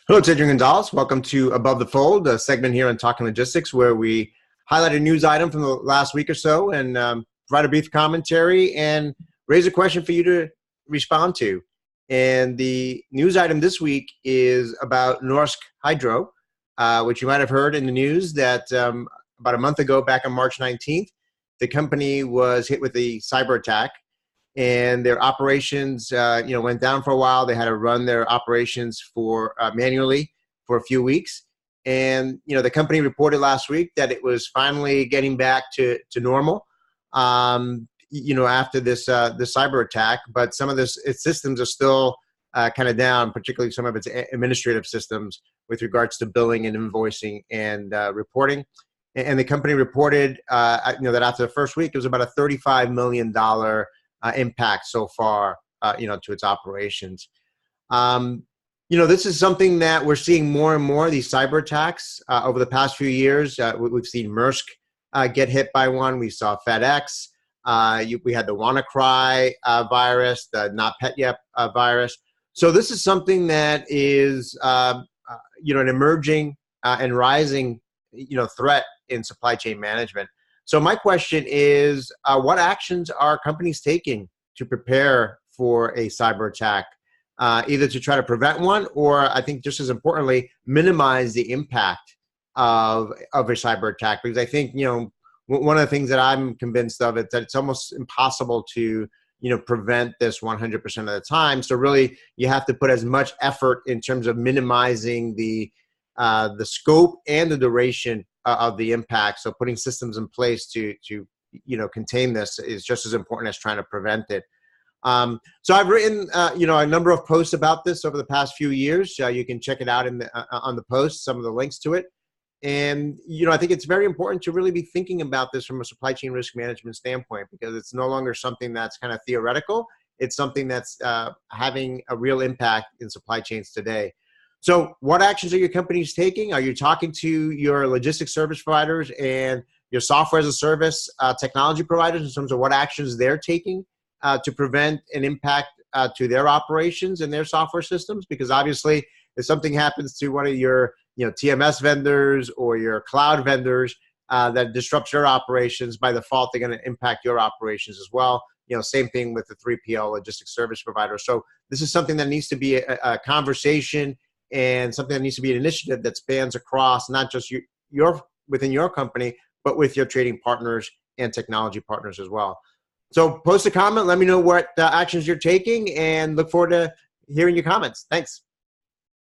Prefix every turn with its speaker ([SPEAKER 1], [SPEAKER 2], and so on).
[SPEAKER 1] Hello, it's Adrian Gonzalez. Welcome to Above the Fold, a segment here on Talking Logistics where we highlight a news item from the last week or so and provide a brief commentary and raise a question for you to respond to. And the news item this week is about Norsk Hydro, which you might have heard in the news that about a month ago, back on March 19th, the company was hit with a cyber attack. And their operations, went down for a while. They had to run their operations for manually for a few weeks. And, the company reported last week that it was finally getting back to normal, after this cyber attack. But some of its systems are still kind of down, particularly some of its administrative systems with regards to billing and invoicing and reporting. And the company reported, that after the first week, it was about a $35 million impact so far, to its operations. This is something that we're seeing more and more, these cyber attacks over the past few years. We've seen Maersk get hit by one. We saw FedEx. We had the WannaCry virus, the NotPetya virus. So this is something that is, an emerging and rising, threat in supply chain management. So my question is, what actions are companies taking to prepare for a cyber attack, either to try to prevent one or, I think just as importantly, minimize the impact of a cyber attack? Because I think, one of the things that I'm convinced of is that it's almost impossible to, prevent this 100% of the time. So really, you have to put as much effort in terms of minimizing the scope and the duration of the impact. So putting systems in place to contain this is just as important as trying to prevent it. So I've written a number of posts about this over the past few years. You can check it out on the post, some of the links to it. And I think it's very important to really be thinking about this from a supply chain risk management standpoint, because it's no longer something that's kind of theoretical. It's something that's having a real impact in supply chains today. So what actions are your companies taking? Are you talking to your logistics service providers and your software as a service technology providers in terms of what actions they're taking to prevent an impact to their operations and their software systems? Because obviously, if something happens to one of your TMS vendors or your cloud vendors that disrupts your operations, by default, they're going to impact your operations as well. Same thing with the 3PL logistics service provider. So this is something that needs to be a conversation and something that needs to be an initiative that spans across not just within your company, but with your trading partners and technology partners as well. So post a comment, let me know what actions you're taking, and look forward to hearing your comments. Thanks.